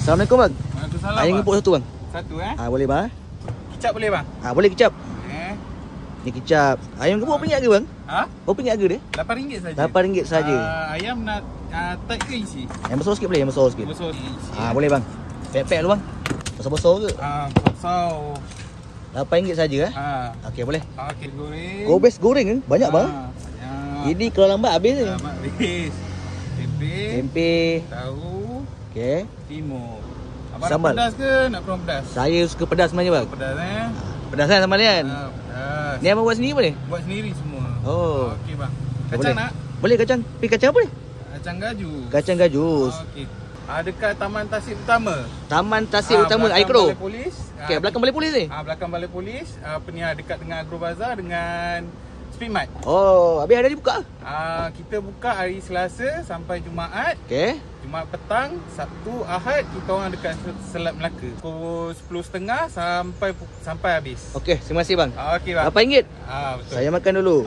Assalamualaikum bang. Waalaikumsalam. Ayam ngepuk satu bang. Satu Boleh bang. Kicap boleh bang? Boleh kicap. Ni kicap. Ayam ngepuk berapa ringgit harga bang? Berapa ringgit harga dia? RM8 saja. RM8 saja. Ayam nak tight ke isi? Yang besar sikit boleh, yang besar sikit. Besar isi. Boleh bang. Pek-pek dulu bang. Besar-besar ke? Besar. RM8 saja Okey boleh. Okey, goreng. Gobes goreng kan? Banyak bang. Banyak. Ini kalau lambat habis ni. Lambat habis. Tempe. Tahu. Okey. Timun. Abang Sambal. nak pedas ke? Nak kurang pedas? Saya suka pedas sebenarnya bang. Pedas Pedas kan sambal ni kan? Pedas. Ni abang buat sendiri boleh? Buat sendiri semua. Oh. Okey bang. Kacang nak? Boleh kacang. Tapi kacang apa ni? Kacang gajus. Kacang gajus. Okey. Dekat Taman Tasik Utama. Taman Tasik Utama Air Keroh. Balai Polis. Okey, belakang balai polis ni. Belakang Balai Polis. Dekat dengan Agro Bazaar dengan Speedmart. Habis hari ni buka? Kita buka hari Selasa sampai Jumaat. Okey. Jumaat petang, Sabtu, Ahad kita orang dekat Selat Melaka. Pukul 10.30 sampai habis. Okey, terima kasih bang. Okey bang. RM8. Betul. Saya makan dulu.